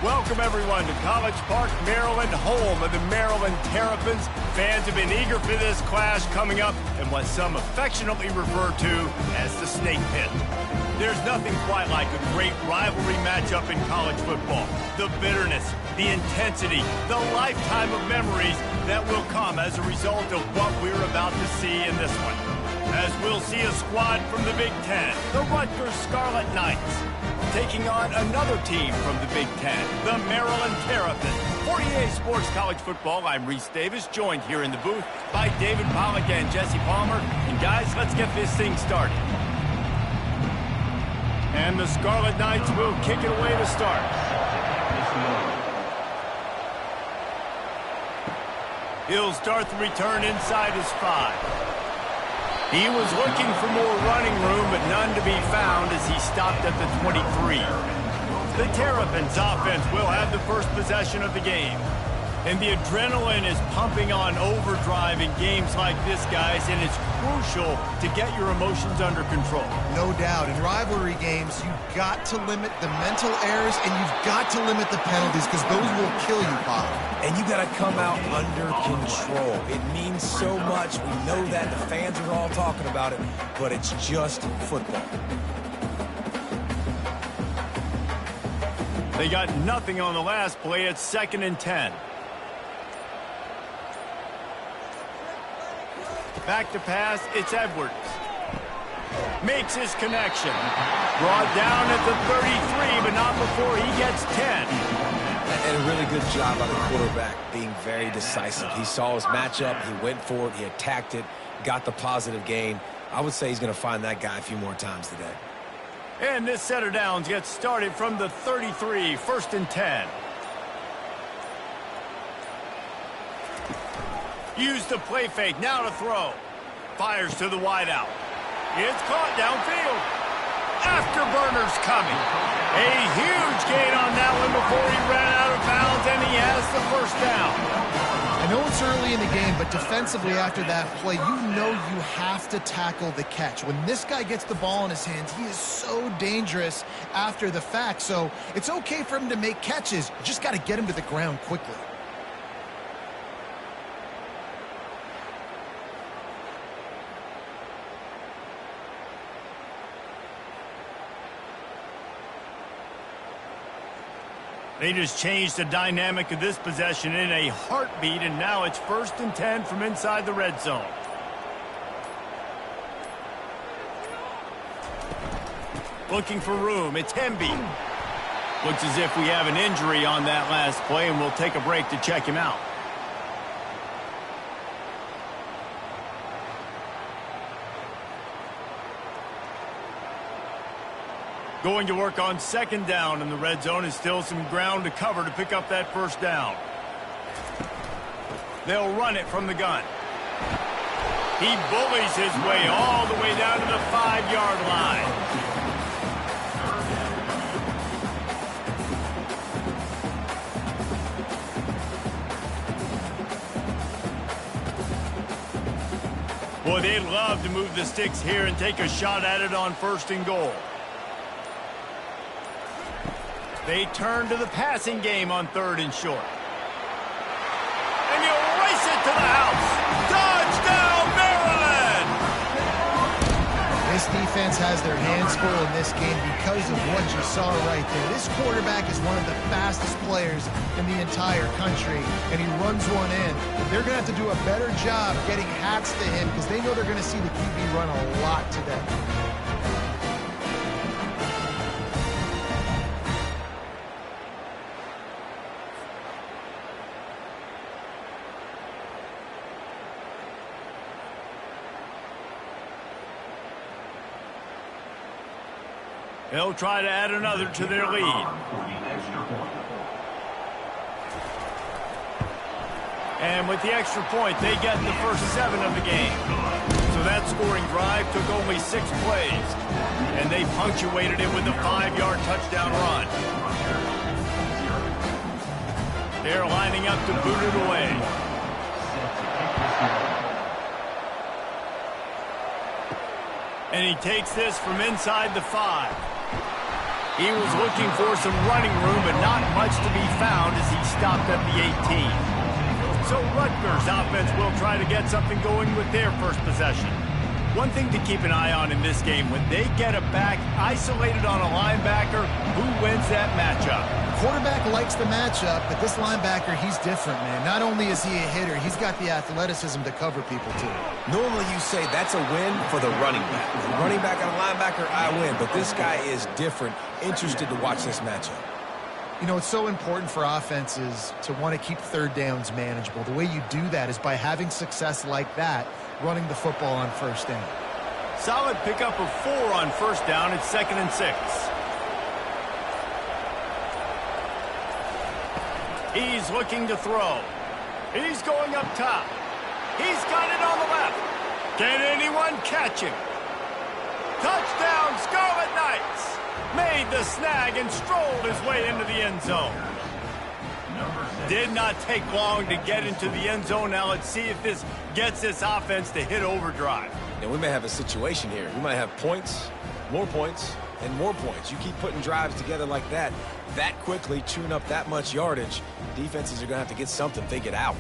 Welcome, everyone, to College Park, Maryland, home of the Maryland Terrapins. Fans have been eager for this clash coming up in what some affectionately refer to as the Snake Pit. There's nothing quite like a great rivalry matchup in college football. The bitterness, the intensity, the lifetime of memories that will come as a result of what we're about to see in this one. As we'll see a squad from the Big Ten, the Rutgers Scarlet Knights, taking on another team from the Big Ten, the Maryland Terrapins. For EA Sports College Football, I'm Reese Davis, joined here in the booth by David Pollack and Jesse Palmer. And guys, let's get this thing started. And the Scarlet Knights will kick it away to start. He'll start the return inside his 5. He was looking for more running room, but none to be found as he stopped at the 23. The Terrapins offense will have the first possession of the game. And the adrenaline is pumping on overdrive in games like this, guys, and it's crucial to get your emotions under control. No doubt. In rivalry games, you've got to limit the mental errors, and you've got to limit the penalties, because those will kill you, Pop. And you got to come out under control. It means so much. We know that. The fans are all talking about it, but it's just football. They got nothing on the last play. It's 2nd and 10. Back to pass, it's Edwards. Makes his connection. Brought down at the 33, but not before he gets 10. And a really good job by the quarterback being very decisive. He saw his matchup, he went for it, he attacked it, got the positive gain. I would say he's going to find that guy a few more times today. And this set of downs gets started from the 33, 1st and 10. Use the play fake, now to throw. Fires to the wideout. It's caught downfield. Afterburner's coming. A huge gain on that one before he ran out of bounds, and he has the first down. I know it's early in the game, but defensively after that play, you know you have to tackle the catch. When this guy gets the ball in his hands, he is so dangerous after the fact. So it's okay for him to make catches. You just got to get him to the ground quickly. They just changed the dynamic of this possession in a heartbeat, and now it's 1st and 10 from inside the red zone. Looking for room, it's Hemby. Looks as if we have an injury on that last play, and we'll take a break to check him out. Going to work on 2nd down in the red zone, and still some ground to cover to pick up that 1st down. They'll run it from the gun. He bullies his way all the way down to the 5-yard line. Boy, they'd love to move the sticks here and take a shot at it on 1st and goal. They turn to the passing game on 3rd and short. And he'll race it to the house. Touchdown, Maryland! This defense has their hands full in this game because of what you saw right there. This quarterback is one of the fastest players in the entire country, and he runs one in. They're going to have to do a better job getting hats to him because they know they're going to see the QB run a lot today. They'll try to add another to their lead. And with the extra point, they get the first 7 of the game. So that scoring drive took only 6 plays. And they punctuated it with a 5-yard touchdown run. They're lining up to boot it away. And he takes this from inside the 5. He was looking for some running room, but not much to be found as he stopped at the 18. So Rutgers offense will try to get something going with their first possession. One thing to keep an eye on in this game, when they get a back isolated on a linebacker, who wins that matchup? Quarterback likes the matchup, but this linebacker, he's different, man. Not only is he a hitter, he's got the athleticism to cover people, too. Normally you say that's a win for the running back. Running back on a linebacker, I win. But this guy is different. Interested to watch this matchup. You know, it's so important for offenses to want to keep third downs manageable. The way you do that is by having success like that, running the football on first down. Solid pickup of 4 on first down. It's 2nd and 6. He's looking to throw. He's going up top. He's got it on the left. Can anyone catch him? Touchdown, Scarlet Knights! Made the snag and strolled his way into the end zone. Did not take long to get into the end zone. Now let's see if this gets this offense to hit overdrive. And we may have a situation here. We might have points, and more points. You keep putting drives together like that quickly, chewing up that much yardage, defenses are going to have to get something figured out.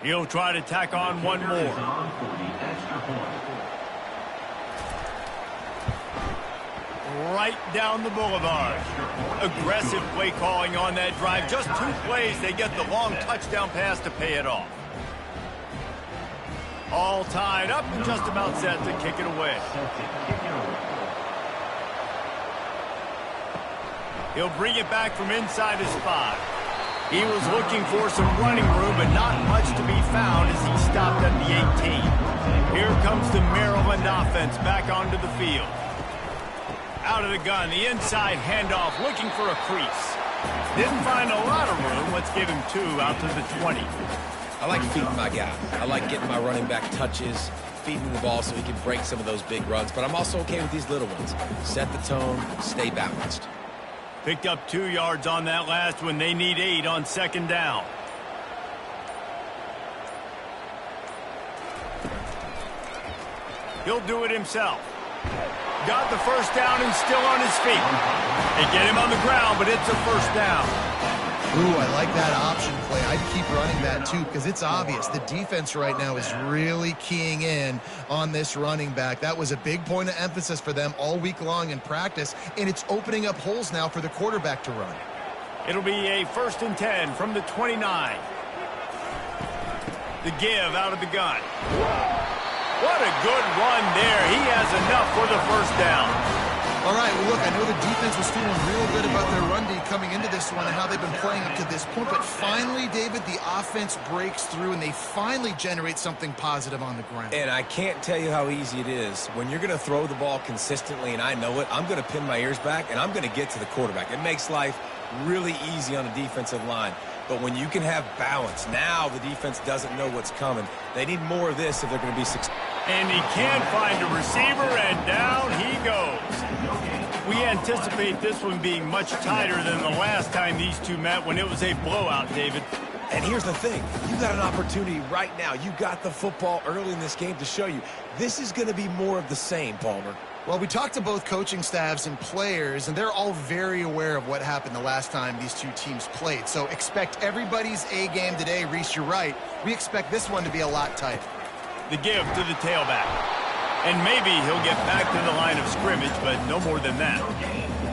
He'll try to tack on one more. Right down the boulevard. Aggressive play calling on that drive. Just 2 plays, they get the long touchdown pass to pay it off. All tied up and just about set to kick it away. He'll bring it back from inside his 5. He was looking for some running room, but not much to be found as he stopped at the 18. Here comes the Maryland offense back onto the field. Out of the gun, the inside handoff, looking for a crease. Didn't find a lot of room. Let's give him 2 out to the 20. I like feeding my guy. I like getting my running back touches, feeding the ball so he can break some of those big runs. But I'm also okay with these little ones. Set the tone, stay balanced. Picked up 2 yards on that last one. They need 8 on 2nd down. He'll do it himself. Got the first down and still on his feet. They get him on the ground, but it's a first down. Ooh, I like that option play. I'd keep running that, too, because it's obvious. The defense right now is really keying in on this running back. That was a big point of emphasis for them all week long in practice, and it's opening up holes now for the quarterback to run. It'll be a 1st and 10 from the 29. The give out of the gun. What a good run there. He has enough for the first down. All right, well, look, I know the defense was feeling real good about their run D coming into this one and how they've been playing up to this point, but finally, David, the offense breaks through and they finally generate something positive on the ground. And I can't tell you how easy it is. When you're going to throw the ball consistently, and I know it, I'm going to pin my ears back, and I'm going to get to the quarterback. It makes life really easy on a defensive line. But when you can have balance, now the defense doesn't know what's coming. They need more of this if they're going to be successful. And he can't find a receiver, and down he goes. We anticipate this one being much tighter than the last time these two met when it was a blowout, David. And here's the thing. You got an opportunity right now. You got the football early in this game to show you. This is going to be more of the same, Palmer. Well, we talked to both coaching staffs and players, and they're all very aware of what happened the last time these two teams played. So expect everybody's A game today. Reese, you're right. We expect this one to be a lot tighter. The give to the tailback. And maybe he'll get back to the line of scrimmage, but no more than that.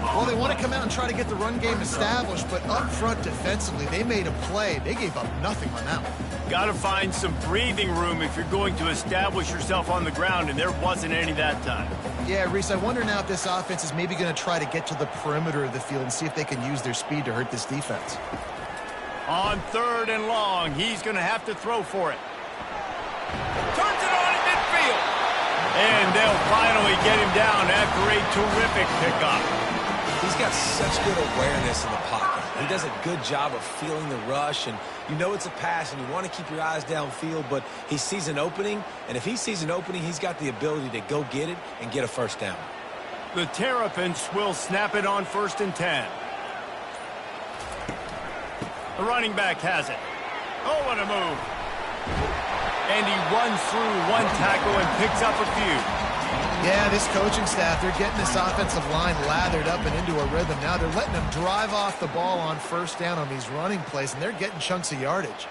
Well, they want to come out and try to get the run game established, but up front defensively, they made a play. They gave up nothing on that one. Got to find some breathing room if you're going to establish yourself on the ground, and there wasn't any that time. Yeah, Reese, I wonder now if this offense is maybe going to try to get to the perimeter of the field and see if they can use their speed to hurt this defense. On 3rd and long, he's going to have to throw for it. Turns it on in midfield. And they'll finally get him down after a terrific pickup. He's got such good awareness in the pocket. He does a good job of feeling the rush, and you know it's a pass, and you want to keep your eyes downfield, but he sees an opening, and if he sees an opening, he's got the ability to go get it and get a first down. The Terrapins will snap it on 1st and 10. The running back has it. Oh, what a move. And he runs through one tackle and picks up a few. Yeah, this coaching staff, they're getting this offensive line lathered up and into a rhythm. Now they're letting them drive off the ball on 1st down on these running plays, and they're getting chunks of yardage.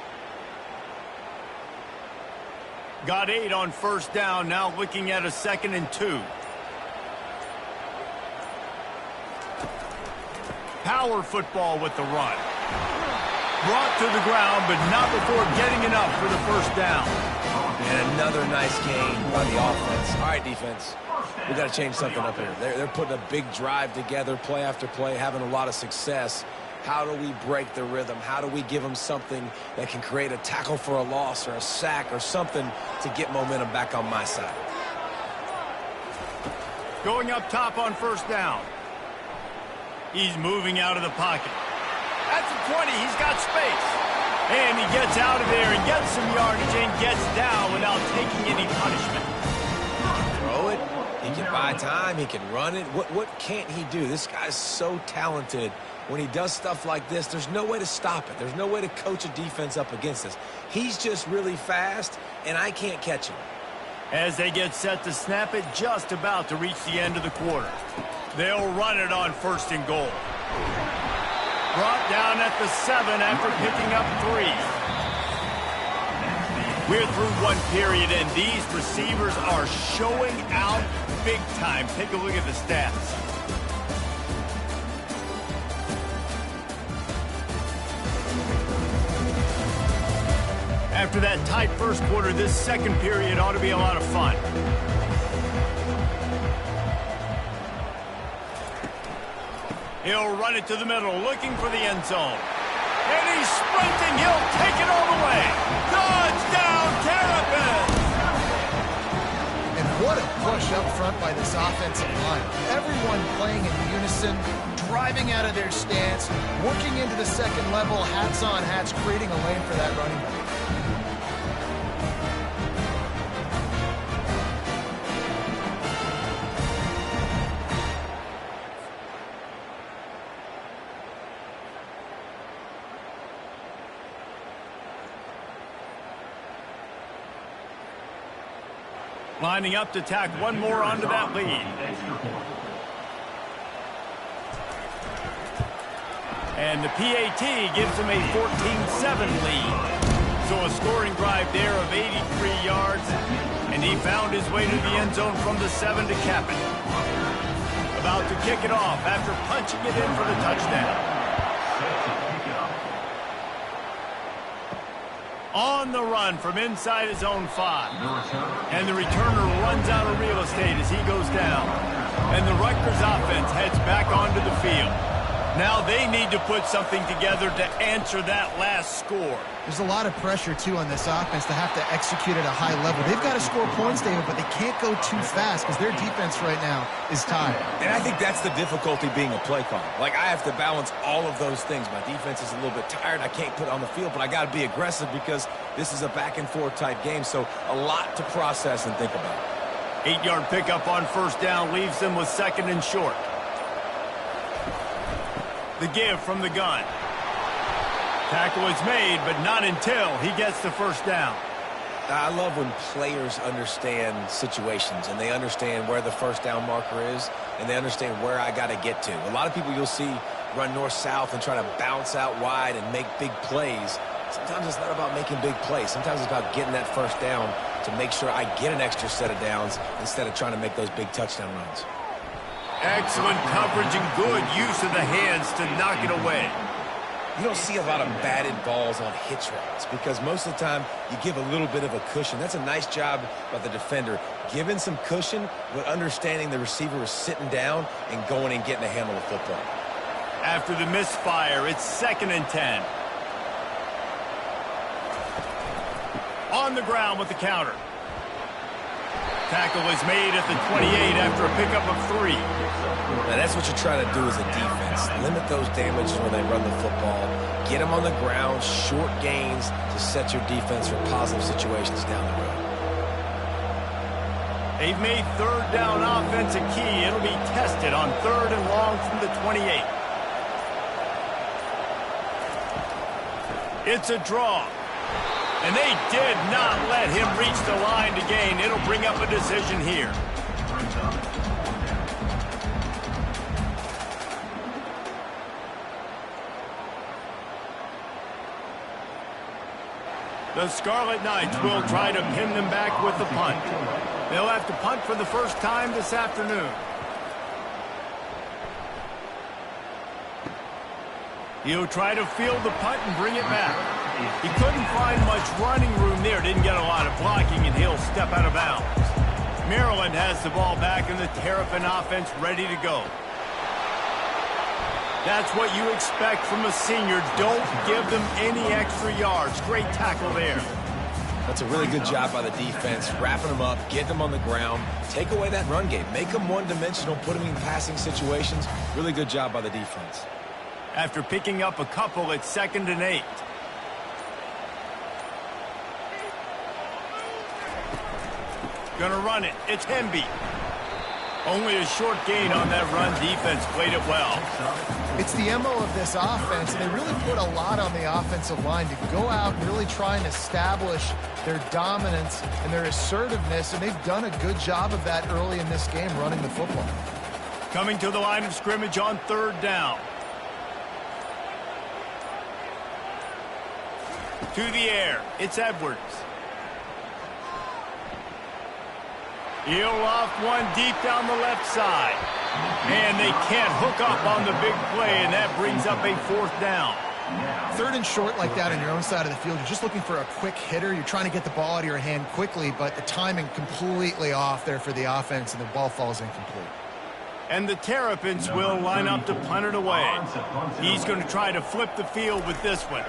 Got 8 on 1st down, now looking at a 2nd and 2. Power football with the run. Brought to the ground, but not before getting enough for the 1st down. And another nice gain by the offense. All right, defense, we got to change something up here. They're putting a big drive together, play after play, having a lot of success. How do we break the rhythm? How do we give them something that can create a tackle for a loss or a sack or something to get momentum back on my side? Going up top on 1st down. He's moving out of the pocket. At the 20, he's got space. And he gets out of there and gets some yardage and gets down without taking any punishment. Throw it. He can buy time. He can run it. What can't he do? This guy's so talented. When he does stuff like this, there's no way to stop it. There's no way to coach a defense up against this. He's just really fast, and I can't catch him. As they get set to snap it, just about to reach the end of the quarter. They'll run it on 1st and goal. Brought down at the 7 after picking up 3. We're through one period, and these receivers are showing out big time. Take a look at the stats. After that tight 1st quarter, this 2nd period ought to be a lot of fun. He'll run it to the middle, looking for the end zone. And he's sprinting. He'll take it all the way. Touchdown, Terrapins! And what a push up front by this offensive line. Everyone playing in unison, driving out of their stance, working into the 2nd level, hats on hats, creating a lane for that running back. Lining up to tack one more onto that lead. And the PAT gives him a 14-7 lead. So a scoring drive there of 83 yards. And he found his way to the end zone from the 7 to cap it. About to kick it off after punching it in for the touchdown. On the run from inside his own 5. And the returner runs out of real estate as he goes down. And the Rutgers offense heads back onto the field. Now they need to put something together to answer that last score. There's a lot of pressure, too, on this offense to have to execute at a high level. They've got to score points, David, but they can't go too fast because their defense right now is tired. And I think that's the difficulty being a play caller. Like, I have to balance all of those things. My defense is a little bit tired. I can't put it on the field, but I got to be aggressive because this is a back-and-forth type game, so a lot to process and think about. 8-yard pickup on 1st down leaves them with 2nd and short. The give from the gun. Tackle is made, but not until he gets the 1st down. I love when players understand situations and they understand where the 1st down marker is and they understand where I got to get to. A lot of people you'll see run north-south and try to bounce out wide and make big plays. Sometimes it's not about making big plays. Sometimes it's about getting that 1st down to make sure I get an extra set of downs instead of trying to make those big touchdown runs. Excellent coverage and good use of the hands to knock it away. You don't see a lot of batted balls on hitch routes because most of the time you give a little bit of a cushion. That's a nice job by the defender, giving some cushion, but understanding the receiver is sitting down and going and getting a handle of football. After the misfire, it's 2nd and 10. On the ground with the counter. tackle is made at the 28 after a pickup of 3. Now, that's what you try to do as a defense. Limit those damages when they run the football. Get them on the ground, short gains to set your defense for positive situations down the road. They've made third down offense a key. It'll be tested on 3rd and long from the 28. It's a draw. And they did not let him reach the line to gain. It'll bring up a decision here. The Scarlet Knights will try to pin them back with the punt. They'll have to punt for the first time this afternoon. He'll try to field the punt and bring it back. He couldn't find much running room there. Didn't get a lot of blocking, and he'll step out of bounds. Maryland has the ball back, and the Terrapin offense ready to go. That's what you expect from a senior. Don't give them any extra yards. Great tackle there. That's a really good job by the defense, wrapping them up, getting them on the ground, take away that run game, make them one-dimensional, put them in passing situations. Really good job by the defense. After picking up a couple, it's 2nd and 8. Gonna run it. It's Hemby. Only a short gain on that run. Defense played it well. It's the MO of this offense, and they really put a lot on the offensive line to go out and really try and establish their dominance and their assertiveness, and they've done a good job of that early in this game running the football. Coming to the line of scrimmage on 3rd down. To the air. It's Edwards. He'll loft one deep down the left side. And they can't hook up on the big play, and that brings up a 4th down. 3rd and short like that on your own side of the field, you're just looking for a quick hitter. You're trying to get the ball out of your hand quickly, but the timing completely off there for the offense, and the ball falls incomplete. And the Terrapins will line up to punt it away. He's going to try to flip the field with this one.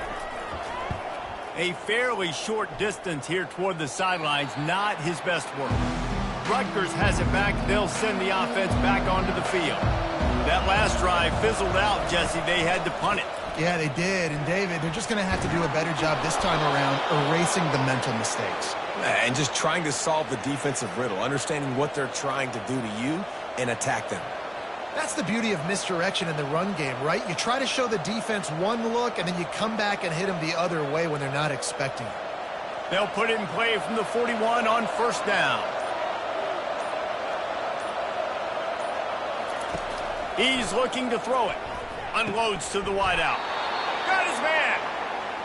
A fairly short distance here toward the sidelines, not his best work. Rutgers has it back. They'll send the offense back onto the field. That last drive fizzled out, Jesse. They had to punt it. Yeah, they did. And, David, they're just going to have to do a better job this time around erasing the mental mistakes. And just trying to solve the defensive riddle, understanding what they're trying to do to you and attack them. That's the beauty of misdirection in the run game, right? You try to show the defense one look, and then you come back and hit them the other way when they're not expecting it. They'll put it in play from the 41 on 1st down. He's looking to throw it. Unloads to the wideout. Got his man.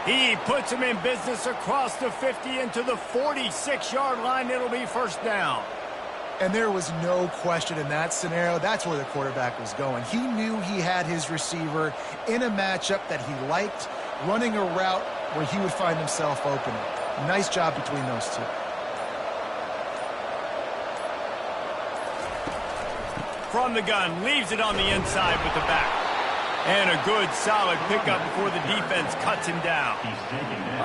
He puts him in business across the 50 into the 46-yard line. It'll be 1st down. And there was no question in that scenario. That's where the quarterback was going. He knew he had his receiver in a matchup that he liked, running a route where he would find himself open. Nice job between those two. From the gun, leaves it on the inside with the back. And a good, solid pickup before the defense cuts him down.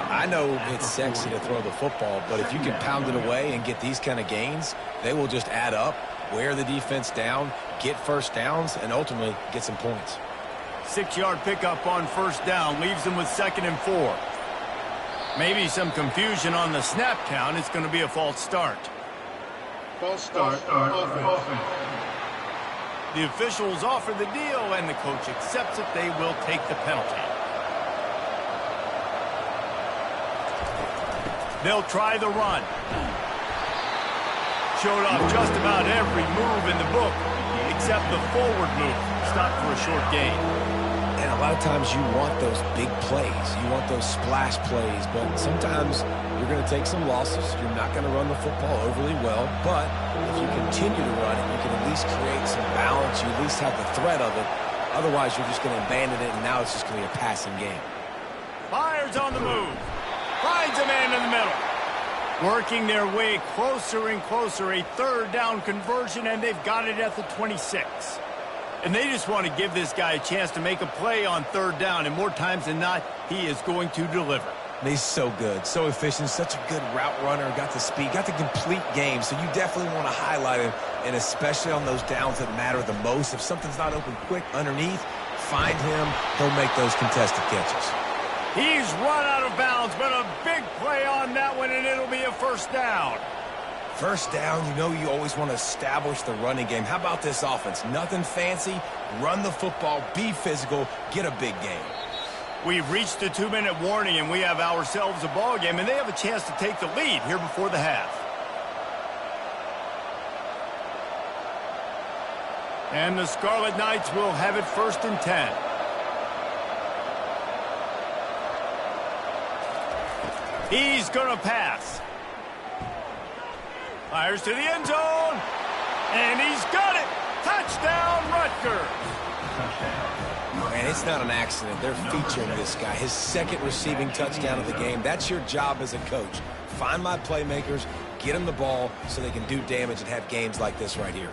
I know it's sexy to throw the football, but if you can pound it away and get these kind of gains, they will just add up, wear the defense down, get 1st downs, and ultimately get some points. 6-yard pickup on 1st down, leaves them with 2nd and 4. Maybe some confusion on the snap count. It's going to be a false start. False start offense. The officials offer the deal, and the coach accepts it. They will take the penalty. They'll try the run. Showed off just about every move in the book, except the forward move. Stopped for a short gain. And a lot of times you want those big plays. You want those splash plays, but sometimes you're going to take some losses. You're not going to run the football overly well, but if you continue to run it, you can at least create some balance. You at least have the threat of it. Otherwise, you're just going to abandon it, and now it's just going to be a passing game. Fires on the move. Finds a man in the middle. Working their way closer and closer. A 3rd down conversion, and they've got it at the 26. And they just want to give this guy a chance to make a play on 3rd down, and more times than not, he is going to deliver. And he's so good, so efficient, such a good route runner, got the speed, got the complete game. So you definitely want to highlight him, and especially on those downs that matter the most. If something's not open quick underneath, find him. He'll make those contested catches. He's run out of bounds, but a big play on that one, and it'll be a first down. First down, you know you always want to establish the running game. How about this offense? Nothing fancy. Run the football, be physical, get a big game. We've reached the 2-minute warning, and we have ourselves a ball game, and they have a chance to take the lead here before the half. And the Scarlet Knights will have it 1st and 10. He's going to pass. Fires to the end zone, and he's got it. Touchdown, Rutgers. Man, it's not an accident. They're featuring this guy. His 2nd receiving touchdown of the game. That's your job as a coach. Find my playmakers, get them the ball so they can do damage and have games like this right here.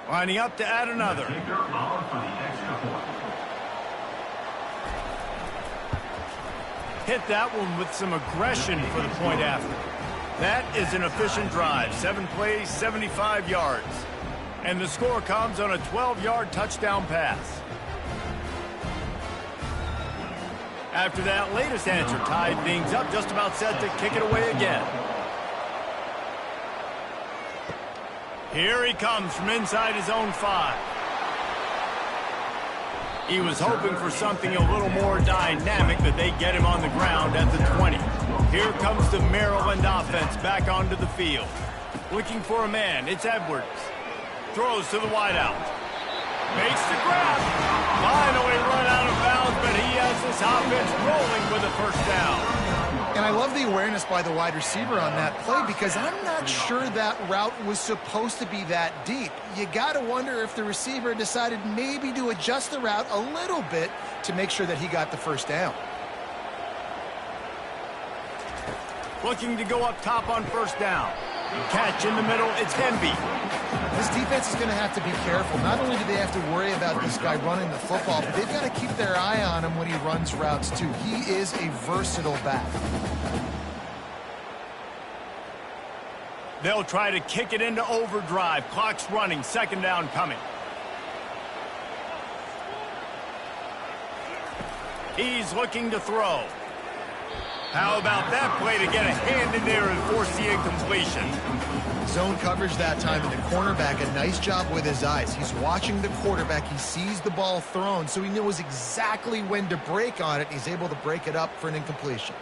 Lining up to add another. Hit that one with some aggression for the point after. That is an efficient drive. 7 plays, 75 yards. And the score comes on a 12-yard touchdown pass. After that latest answer tied things up, just about set to kick it away again. Here he comes from inside his own 5. He was hoping for something a little more dynamic, but they get him on the ground at the 20. Here comes the Maryland offense back onto the field. Looking for a man, it's Edwards. Throws to the wideout. Makes the grab. Finally run out of bounds, but he has this offense rolling with a first down. And I love the awareness by the wide receiver on that play because I'm not sure that route was supposed to be that deep. You got to wonder if the receiver decided maybe to adjust the route a little bit to make sure that he got the first down. Looking to go up top on first down. Catch in the middle, it's Henby. This defense is going to have to be careful. Not only do they have to worry about this guy running the football, but they've got to keep their eye on him when he runs routes too. He is a versatile back. They'll try to kick it into overdrive. Clock's running, 2nd down coming. He's looking to throw. How about that play to get a hand in there and force the incompletion? Zone coverage that time, and the cornerback, a nice job with his eyes. He's watching the quarterback. He sees the ball thrown, so he knows exactly when to break on it. He's able to break it up for an incompletion.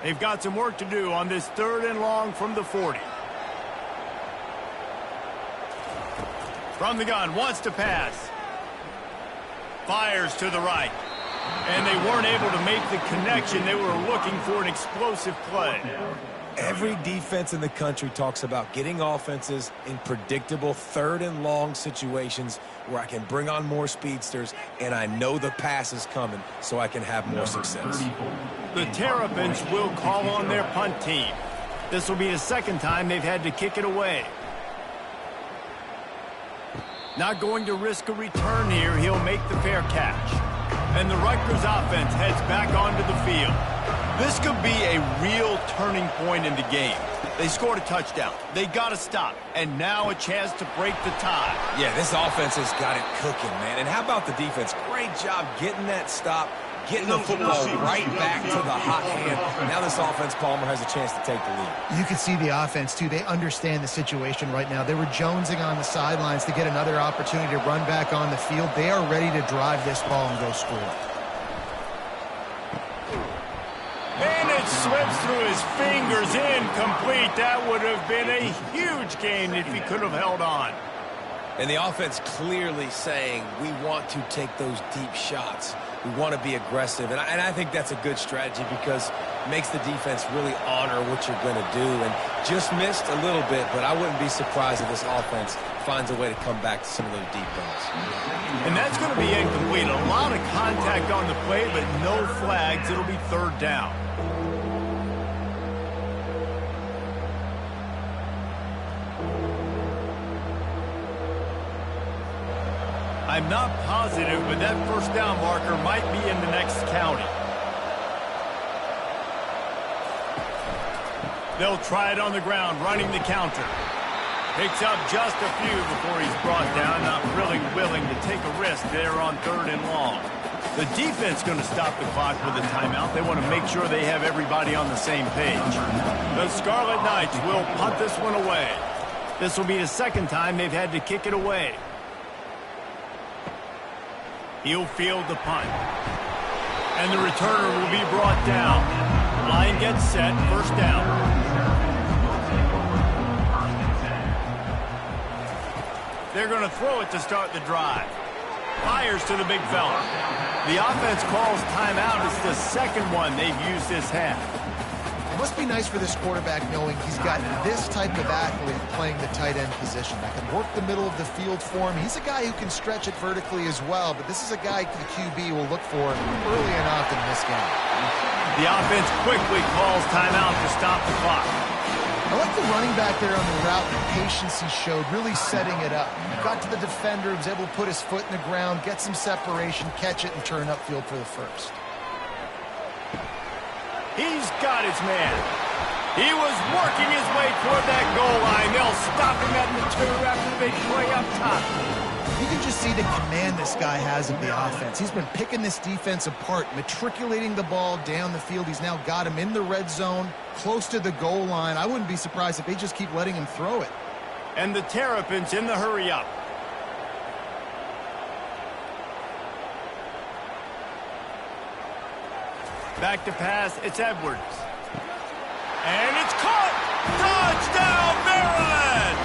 They've got some work to do on this 3rd and long from the 40. From the gun, wants to pass. Fires to the right. And they weren't able to make the connection. They were looking for an explosive play. Every defense in the country talks about getting offenses in predictable 3rd and long situations where I can bring on more speedsters and I know the pass is coming so I can have more success. The Terrapins will call on their punt team. This will be the 2nd time they've had to kick it away. Not going to risk a return here. He'll make the fair catch. And the Rutgers offense heads back onto the field. This could be a real turning point in the game. They scored a touchdown. They got to stop. And now a chance to break the tie. Yeah, this offense has got it cooking, man. And how about the defense? Great job getting that stop, getting the football right back to the hot hand. Now this offense, Palmer, has a chance to take the lead. You can see the offense, too. They understand the situation right now. They were jonesing on the sidelines to get another opportunity to run back on the field. They are ready to drive this ball and go score. And it slips through his fingers, incomplete. That would have been a huge gain if he could have held on. And the offense clearly saying, we want to take those deep shots. We want to be aggressive. And I think that's a good strategy because it makes the defense really honor what you're going to do. And just missed a little bit, but I wouldn't be surprised if this offense finds a way to come back to some of those deep runs. And that's going to be incomplete. A lot of contact on the play, but no flags. It'll be third down. I'm not positive, but that first down marker might be in the next county. They'll try it on the ground, running the counter. Picks up just a few before he's brought down, not really willing to take a risk there on 3rd and long. The defense going to stop the clock with a timeout. They want to make sure they have everybody on the same page. The Scarlet Knights will punt this one away. This will be the second time they've had to kick it away. He'll field the punt. And the returner will be brought down. Line gets set, first down. They're going to throw it to start the drive. Fires to the big fella. The offense calls timeout. It's the second one they've used this half. It must be nice for this quarterback knowing he's got this type of athlete playing the tight end position that can work the middle of the field for him. He's a guy who can stretch it vertically as well, but this is a guy the QB will look for early and often in this game. The offense quickly calls timeout to stop the clock. I like the running back there on the route, the patience he showed, really setting it up. Got to the defender, was able to put his foot in the ground, get some separation, catch it, and turn upfield for the first. He's got his man. He was working his way toward that goal line. They'll stop him at the 2 after the big play up top. You can just see the command this guy has of the offense. He's been picking this defense apart, matriculating the ball down the field. He's now got him in the red zone, close to the goal line. I wouldn't be surprised if they just keep letting him throw it. And the Terrapins in the hurry up. Back to pass, it's Edwards. And it's caught! Touchdown, Maryland!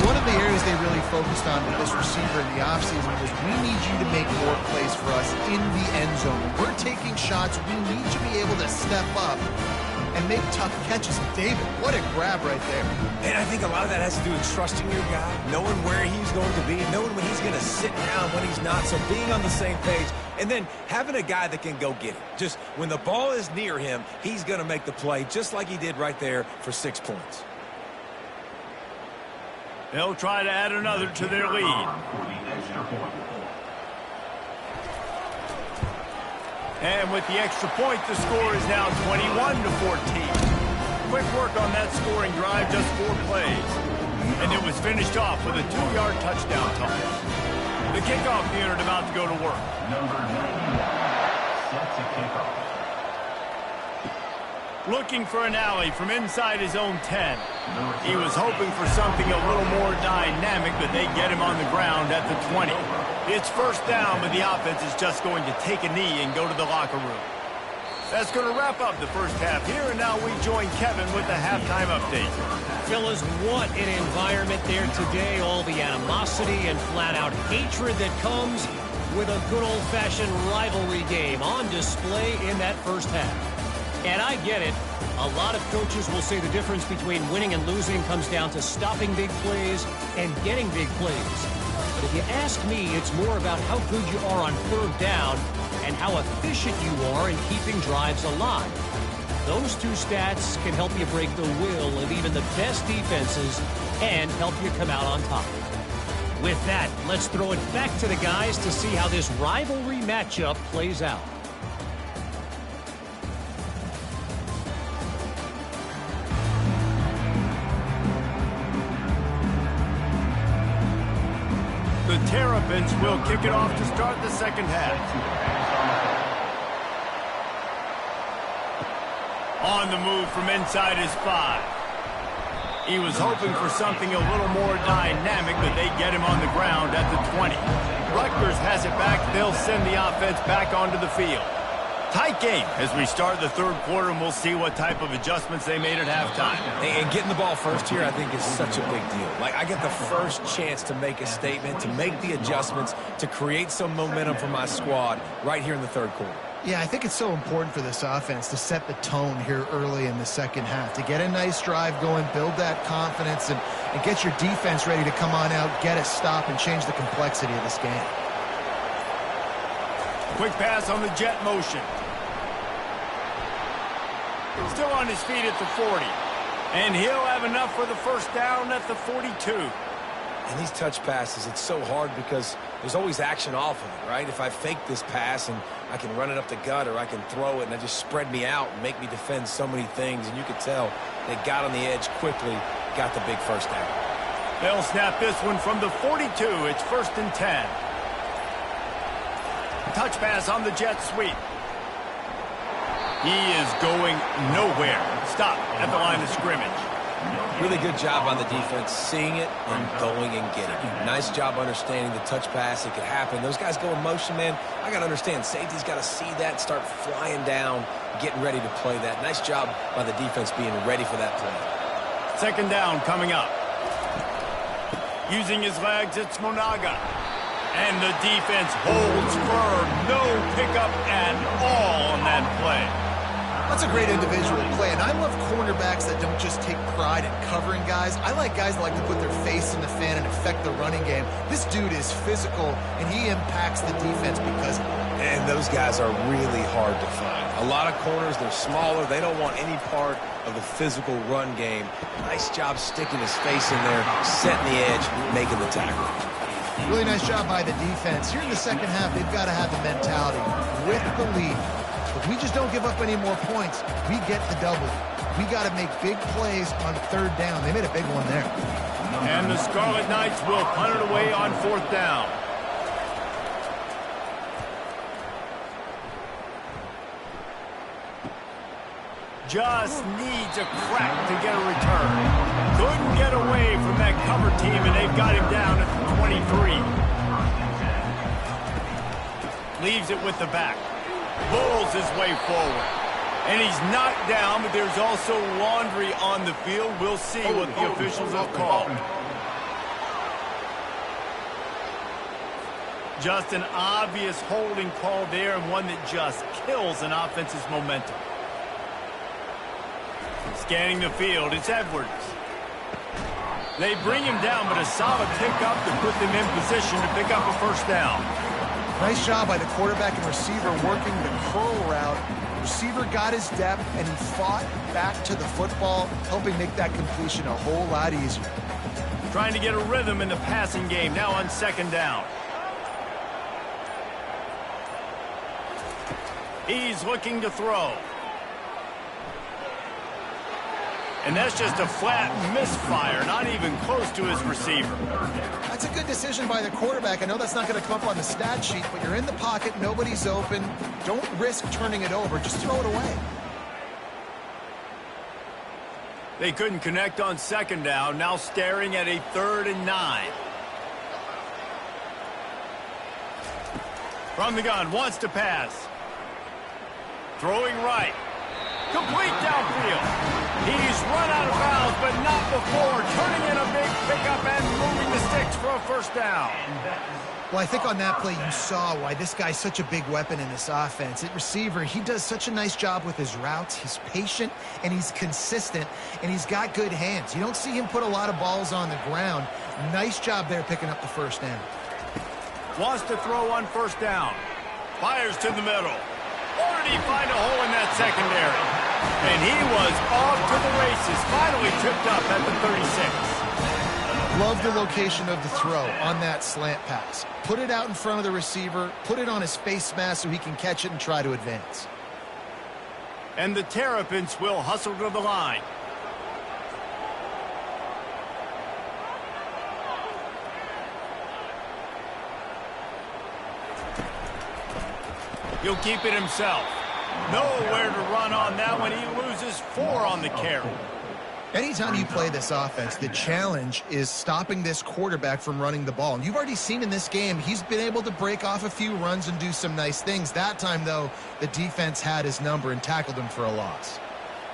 One of the areas they really focused on with this receiver in the offseason was we need you to make more plays for us in the end zone. When we're taking shots, we need to be able to step up and make tough catches. David, what a grab right there. And I think a lot of that has to do with trusting your guy, knowing where he's going to be, knowing when he's going to sit down, when he's not, so being on the same page, and then having a guy that can go get it. Just when the ball is near him, he's going to make the play, just like he did right there for 6 points. They'll try to add another to their lead. And with the extra point, the score is now 21-14. Quick work on that scoring drive, just 4 plays. And it was finished off with a 2-yard touchdown toss. The kickoff unit about to go to work. Number 91 sets a kickoff. Looking for an alley from inside his own 10. He was hoping for something a little more dynamic, but they get him on the ground at the 20. It's first down, but the offense is just going to take a knee and go to the locker room. That's going to wrap up the first half here, and now we join Kevin with the halftime update. Fellas, what an environment there today. All the animosity and flat-out hatred that comes with a good old-fashioned rivalry game on display in that first half. And I get it. A lot of coaches will say the difference between winning and losing comes down to stopping big plays and getting big plays. But if you ask me, it's more about how good you are on 3rd down and how efficient you are in keeping drives alive. Those 2 stats can help you break the will of even the best defenses and help you come out on top. With that, let's throw it back to the guys to see how this rivalry matchup plays out. The Terrapins will kick it off to start the second half. On the move from inside his 5. He was hoping for something a little more dynamic, but they get him on the ground at the 20. Rutgers has it back. They'll send the offense back onto the field. Tight game as we start the 3rd quarter, and we'll see what type of adjustments they made at halftime. And getting the ball first here, I think, is such a big deal. Like, I get the first chance to make a statement, to make the adjustments, to create some momentum for my squad right here in the 3rd quarter. Yeah, I think it's so important for this offense to set the tone here early in the second half, to get a nice drive going, build that confidence, and get your defense ready to come on out, get a stop, and change the complexity of this game. Quick pass on the jet motion. Still on his feet at the 40. And he'll have enough for the first down at the 42. And these touch passes, it's so hard because there's always action off of it, right? If I fake this pass and I can run it up the gut, or I can throw it and I just spread me out and make me defend so many things. And you could tell they got on the edge quickly, got the big first down. They'll snap this one from the 42. It's 1st and 10. Touch pass on the jet sweep. He is going nowhere. Stop at the line of scrimmage. Really good job on the defense, seeing it and going and getting it. Nice job understanding the touch pass. It could happen. Those guys go in motion, man. I got to understand, safety's got to see that, start flying down, getting ready to play that. Nice job by the defense being ready for that play. 2nd down coming up. Using his legs, it's Monaga. And the defense holds firm. No pickup at all on that play. That's a great individual play, and I love cornerbacks that don't just take pride in covering guys. I like guys that like to put their face in the fan and affect the running game. This dude is physical, and he impacts the defense because of it. And those guys are really hard to find. A lot of corners, they're smaller. They don't want any part of the physical run game. Nice job sticking his face in there, setting the edge, making the tackle. Really nice job by the defense. Here in the second half, they've got to have the mentality with the lead. If we just don't give up any more points, we get the double. We got to make big plays on 3rd down. They made a big one there. And the Scarlet Knights will punt it away on 4th down. Just needs a crack to get a return. Couldn't get away from that cover team, and they've got him down at the 23. Leaves it with the back. Pulls his way forward. And he's knocked down, but there's also laundry on the field. We'll see what the officials have called. Just an obvious holding call there, and one that just kills an offense's momentum. Scanning the field, it's Edwards. They bring him down, but a solid pick-up to put them in position to pick up a first down. Nice job by the quarterback and receiver working the curl route. Receiver got his depth, and he fought back to the football, helping make that completion a whole lot easier. Trying to get a rhythm in the passing game, now on 2nd down. He's looking to throw. And that's just a flat misfire, not even close to his receiver. That's a good decision by the quarterback. I know that's not going to come up on the stat sheet, but you're in the pocket, nobody's open. Don't risk turning it over, just throw it away. They couldn't connect on 2nd down, now staring at a 3rd and 9. From the gun, wants to pass. Throwing right. Complete downfield. He's run out of bounds, but not before turning in a big pickup and moving the sticks for a first down. Well, I think on that play you saw why this guy's such a big weapon in this offense. At receiver, he does such a nice job with his routes. He's patient, and he's consistent, and he's got good hands. You don't see him put a lot of balls on the ground. Nice job there picking up the first down. Wants to throw on 1st down. Fires to the middle. Or did he find a hole in that secondary? And he was off to the races, finally tripped up at the 36. Love the location of the throw on that slant pass. Put it out in front of the receiver, put it on his face mask so he can catch it and try to advance. And the Terrapins will hustle to the line. He'll keep it himself. Nowhere to run on that one. He loses 4 on the carry. Anytime you play this offense, the challenge is stopping this quarterback from running the ball. And you've already seen in this game, he's been able to break off a few runs and do some nice things. That time, though, the defense had his number and tackled him for a loss.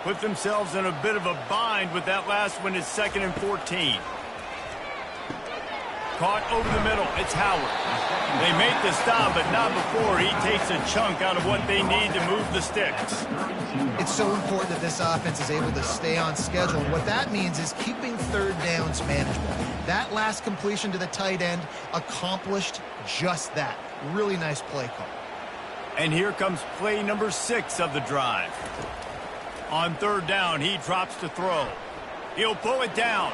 Put themselves in a bit of a bind with that last one. Is 2nd and 14. Caught over the middle. It's Howard. They make the stop, but not before he takes a chunk out of what they need to move the sticks. It's so important that this offense is able to stay on schedule. And what that means is keeping third downs manageable. That last completion to the tight end accomplished just that. Really nice play call. And here comes play number 6 of the drive. On third down, he drops to throw. He'll pull it down.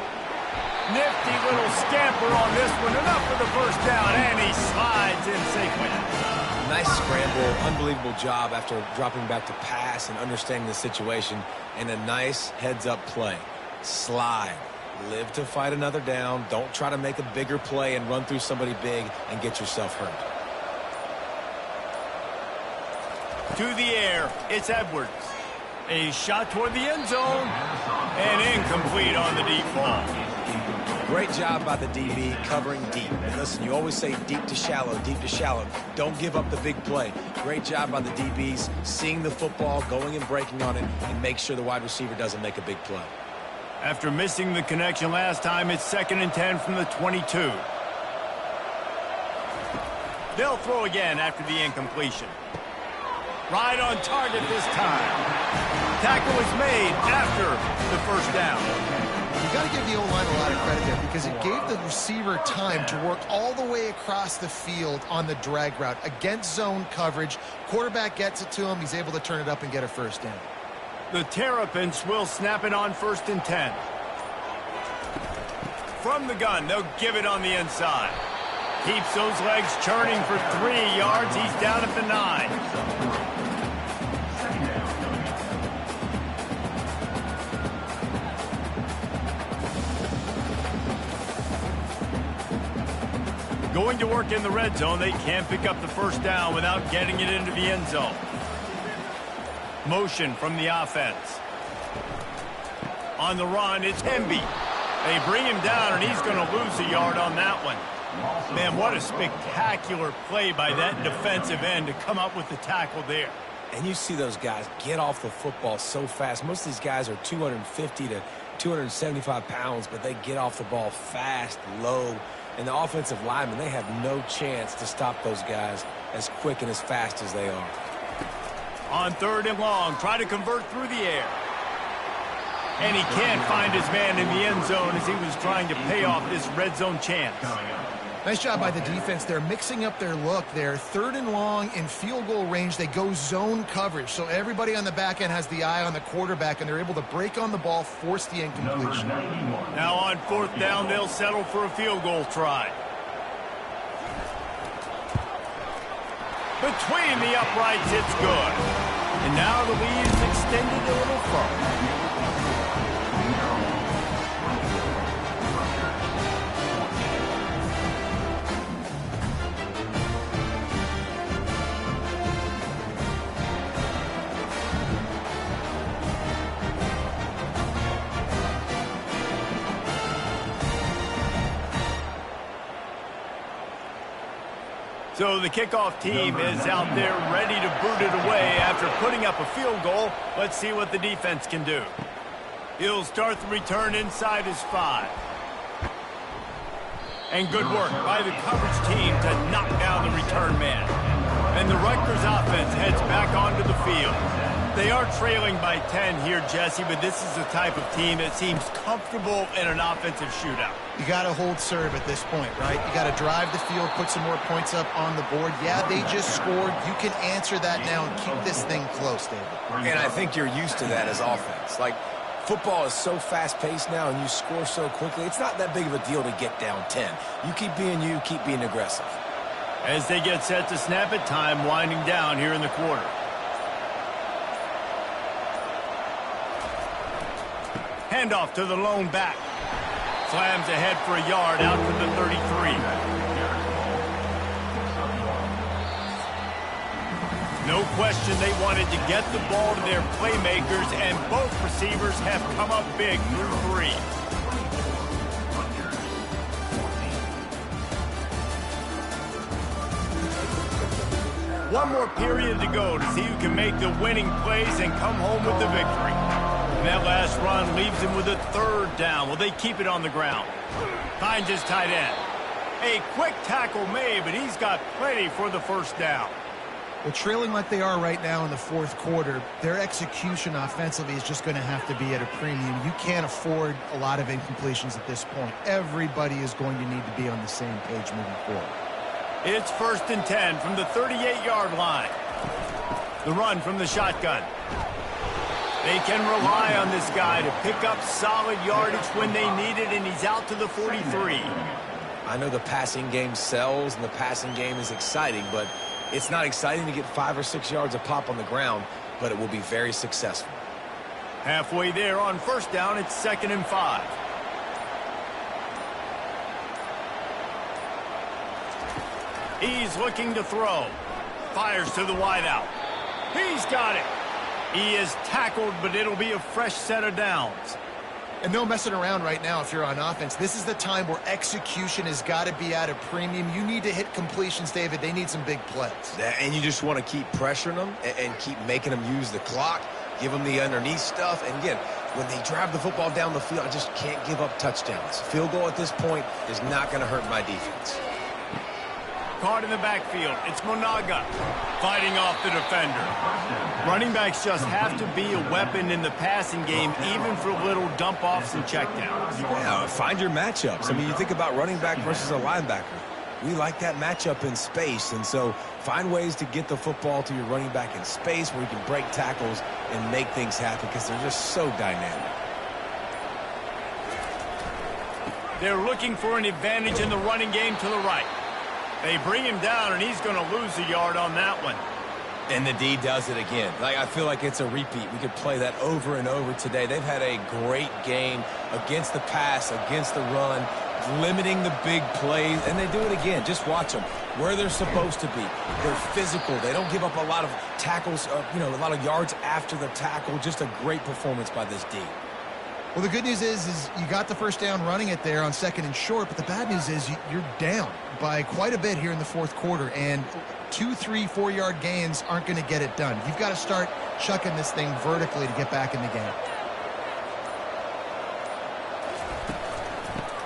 Nifty little scamper on this one. Enough for the first down, and he slides in sequence. Nice scramble, unbelievable job after dropping back to pass and understanding the situation, and a nice heads-up play. Slide. Live to fight another down. Don't try to make a bigger play and run through somebody big and get yourself hurt. To the air, it's Edwards. A shot toward the end zone, and incomplete on the deep ball. Great job by the DB covering deep. And listen, you always say deep to shallow, deep to shallow. Don't give up the big play. Great job by the DBs, seeing the football, going and breaking on it, and make sure the wide receiver doesn't make a big play. After missing the connection last time, it's 2nd and 10 from the 22. They'll throw again after the incompletion. Right on target this time. Tackle was made after the first down. You got to give the O-line a lot of credit there because it gave the receiver time to work all the way across the field on the drag route against zone coverage. Quarterback gets it to him. He's able to turn it up and get a first down. The Terrapins will snap it on 1st and 10. From the gun, they'll give it on the inside. Keeps those legs churning for 3 yards. He's down at the 9. Going to work in the red zone, they can't pick up the first down without getting it into the end zone. Motion from the offense. On the run, it's Hemby. They bring him down, and he's going to lose a yard on that one. Man, what a spectacular play by that defensive end to come up with the tackle there. And you see those guys get off the football so fast. Most of these guys are 250 to 275 pounds, but they get off the ball fast, low. And the offensive linemen, they have no chance to stop those guys as quick and as fast as they are. On 3rd and long, try to convert through the air. And he can't find his man in the end zone as he was trying to pay off this red zone chance. Nice job by the defense. They're mixing up their look there. 3rd and long in field goal range. They go zone coverage. So everybody on the back end has the eye on the quarterback, and they're able to break on the ball, force the incompletion. Now on 4th down, they'll settle for a field goal try. Between the uprights, it's good. And now the lead is extended a little further. So the kickoff team is out there ready to boot it away after putting up a field goal. Let's see what the defense can do. He'll start the return inside his 5. And good work by the coverage team to knock down the return man. And the Rutgers offense heads back onto the field. They are trailing by 10 here, Jesse, but this is the type of team that seems comfortable in an offensive shootout. You got to hold serve at this point, right? You got to drive the field, put some more points up on the board. Yeah, they just scored. You can answer that now and keep this thing close, David. And I think you're used to that as offense. Like, football is so fast-paced now and you score so quickly, it's not that big of a deal to get down 10. You keep being aggressive. As they get set to snap it, time winding down here in the quarter. Handoff to the lone back. Slams ahead for a yard out to the 33. No question they wanted to get the ball to their playmakers, and both receivers have come up big through 3. One more period to go to see who can make the winning plays and come home with the victory. And that last run leaves him with a 3rd down. Will they keep it on the ground? Finds his tight end. A quick tackle made, but he's got plenty for the first down. Well, trailing like they are right now in the fourth quarter, their execution offensively is just going to have to be at a premium. You can't afford a lot of incompletions at this point. Everybody is going to need to be on the same page moving forward. It's 1st and 10 from the 38-yard line. The run from the shotgun. They can rely on this guy to pick up solid yardage when they need it, and he's out to the 43. I know the passing game sells and the passing game is exciting, but it's not exciting to get 5 or 6 yards a pop on the ground, but it will be very successful. Halfway there on first down, it's 2nd and 5. He's looking to throw. Fires to the wideout. He's got it. He is tackled, but it'll be a fresh set of downs. And no messing around right now if you're on offense. This is the time where execution has got to be at a premium. You need to hit completions, David. They need some big plays. And you just want to keep pressuring them and keep making them use the clock, give them the underneath stuff. And again, when they drive the football down the field, I just can't give up touchdowns. Field goal at this point is not going to hurt my defense. Caught in the backfield. It's Monaga fighting off the defender. Running backs just have to be a weapon in the passing game, even for little dump-offs and checkdowns. Yeah, find your matchups. I mean, you think about running back versus a linebacker. We like that matchup in space, and so find ways to get the football to your running back in space where you can break tackles and make things happen because they're just so dynamic. They're looking for an advantage in the running game to the right. They bring him down, and he's going to lose a yard on that one. And the D does it again. I feel like it's a repeat. We could play that over and over today. They've had a great game against the pass, against the run, limiting the big plays, and they do it again. Just watch them where they're supposed to be. They're physical. They don't give up a lot of tackles, a lot of yards after the tackle. Just a great performance by this D. Well, the good news is you got the first down running it there on 2nd and short, but the bad news is you're down by quite a bit here in the fourth quarter, and 2, 3, 4-yard gains aren't going to get it done. You've got to start chucking this thing vertically to get back in the game.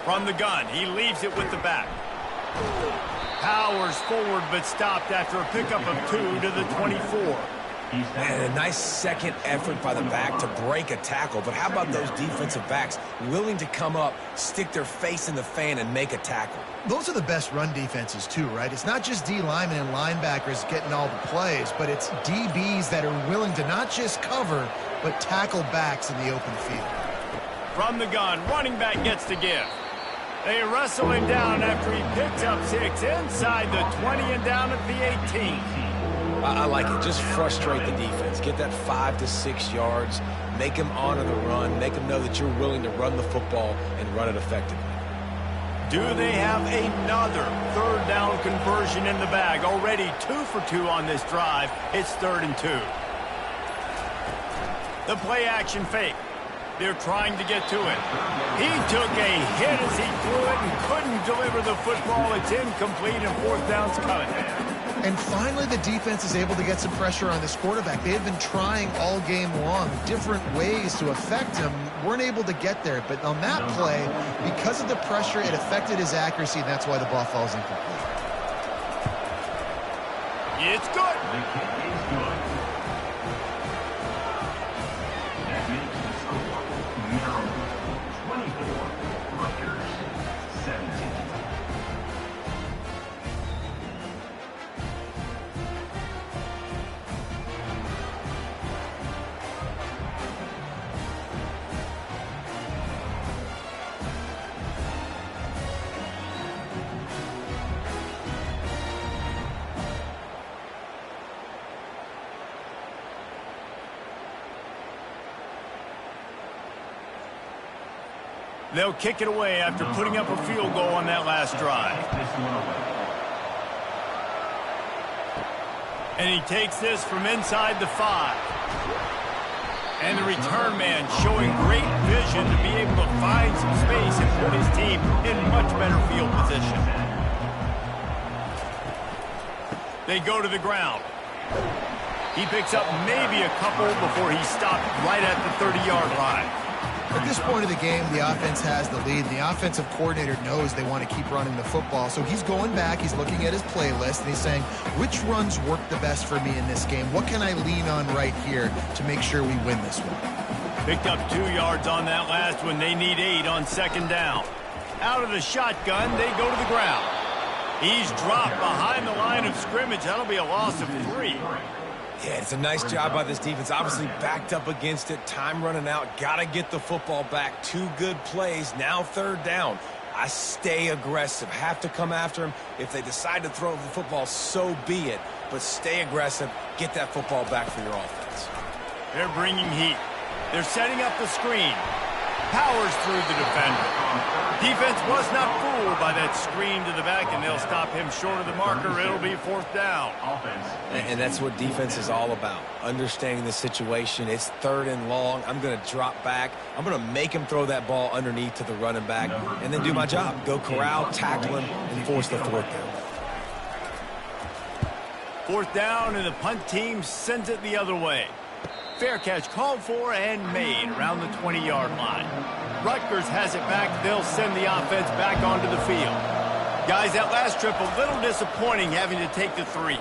From the gun, he leaves it with the back. Powers forward, but stopped after a pickup of 2 to the 24. And a nice second effort by the back to break a tackle. But how about those defensive backs willing to come up, stick their face in the fan, and make a tackle? Those are the best run defenses, too, right? It's not just D linemen and linebackers getting all the plays, but it's DBs that are willing to not just cover, but tackle backs in the open field. From the gun, running back gets to give. They wrestle him down after he picks up 6 inside the 20 and down at the 18. I like it. Just frustrate the defense. Get that 5 to 6 yards. Make them honor the run. Make them know that you're willing to run the football and run it effectively. Do they have another 3rd down conversion in the bag? Already 2 for 2 on this drive. It's 3rd and 2. The play action fake. They're trying to get to it. He took a hit as he threw it and couldn't deliver the football. It's incomplete and 4th down's coming. And finally, the defense is able to get some pressure on this quarterback. They have been trying all game long different ways to affect him. Weren't able to get there. But on that play, because of the pressure, it affected his accuracy, and that's why the ball falls incomplete. It's good. The kick is good. That makes the score Maryland 24, Rutgers 17. They'll kick it away after putting up a field goal on that last drive. And he takes this from inside the 5. And the return man showing great vision to be able to find some space and put his team in much better field position. They go to the ground. He picks up maybe a couple before he stopped right at the 30-yard line. At this point of the game, the offense has the lead. The offensive coordinator knows they want to keep running the football. So he's going back, he's looking at his playlist, and he's saying, which runs work the best for me in this game? What can I lean on right here to make sure we win this one? Picked up 2 yards on that last one. They need 8 on second down. Out of the shotgun, they go to the ground. He's dropped behind the line of scrimmage. That'll be a loss of 3. Yeah, it's a nice job by this defense. Obviously backed up against it. Time running out. Got to get the football back. 2 good plays. Now third down. I stay aggressive. Have to come after him. If they decide to throw the football, so be it. But stay aggressive. Get that football back for your offense. They're bringing heat. They're setting up the screen. Powers through the defender. Defense was not fooled by that screen to the back, and they'll stop him short of the marker. It'll be fourth down. And that's what defense is all about. Understanding the situation. It's third and long. I'm going to drop back. I'm going to make him throw that ball underneath to the running back and then do my job. Go corral, tackle him, and force the fourth down. Fourth down, and the punt team sends it the other way. Fair catch called for and made around the 20-yard line. Rutgers has it back. They'll send the offense back onto the field. Guys, that last trip, a little disappointing having to take the 3.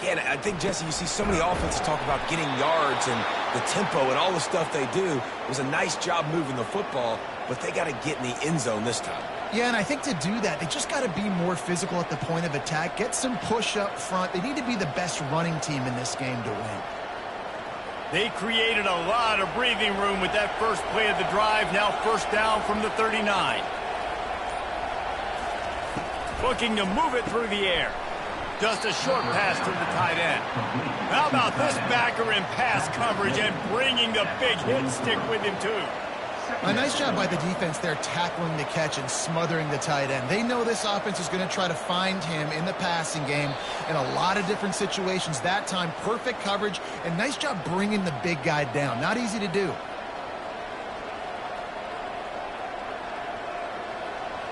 Yeah, and I think, Jesse, you see so many offenses talk about getting yards and the tempo and all the stuff they do. It was a nice job moving the football, but they got to get in the end zone this time. Yeah, and I think to do that, they just got to be more physical at the point of attack, get some push up front. They need to be the best running team in this game to win. They created a lot of breathing room with that first play of the drive. Now first down from the 39. Looking to move it through the air. Just a short pass to the tight end. How about this backer in pass coverage and bringing the big hit stick with him too? A nice job by the defense there tackling the catch and smothering the tight end. They know this offense is going to try to find him in the passing game in a lot of different situations. That time, perfect coverage and nice job bringing the big guy down. Not easy to do.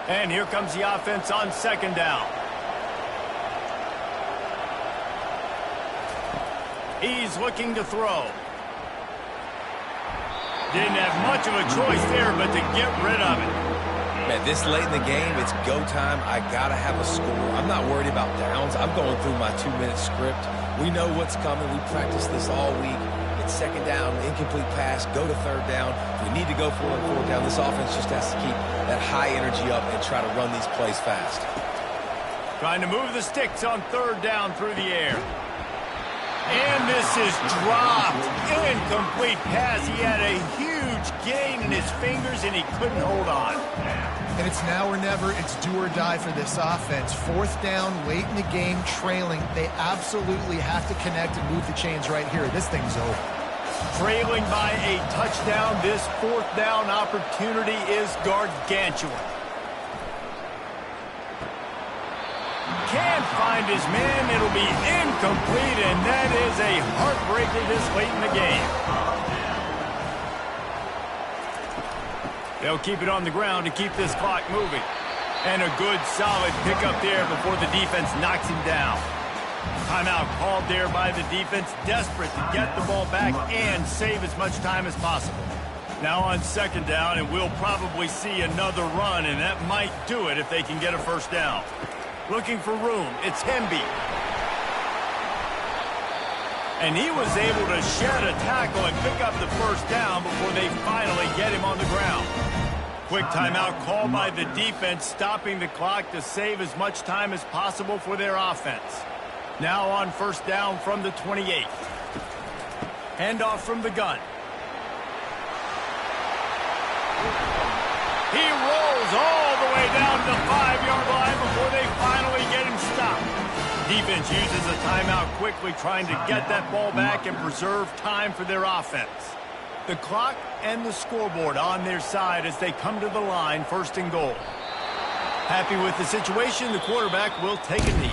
And here comes the offense on second down. He's looking to throw. Didn't have much of a choice there, but to get rid of it. Man, this late in the game, it's go time. I got to have a score. I'm not worried about downs. I'm going through my 2-minute script. We know what's coming. We practiced this all week. It's second down, incomplete pass, go to third down. We need to go for it on fourth down. This offense just has to keep that high energy up and try to run these plays fast. Trying to move the sticks on third down through the air. And this is dropped. Incomplete pass. He had a huge gain in his fingers, and he couldn't hold on. And it's now or never. It's do or die for this offense. Fourth down, late in the game, trailing. They absolutely have to connect and move the chains right here. This thing's over. Trailing by a touchdown, this fourth down opportunity is gargantuan. Can't find his man. It'll be incomplete, and that is a heartbreaker this late in the game. They'll keep it on the ground to keep this clock moving. And a good, solid pickup there before the defense knocks him down. Timeout called there by the defense, desperate to get the ball back and save as much time as possible. Now on second down, and we'll probably see another run, and that might do it if they can get a first down. Looking for room. It's Hemby. And he was able to shed a tackle and pick up the first down before they finally get him on the ground. Quick timeout called by the defense, stopping the clock to save as much time as possible for their offense. Now on first down from the 28. Handoff from the gun. He rolls all the way down to the 5-yard line before they finally get him stopped. Defense uses a timeout quickly, trying to get that ball back and preserve time for their offense. The clock and the scoreboard on their side as they come to the line, first and goal. Happy with the situation, the quarterback will take a knee.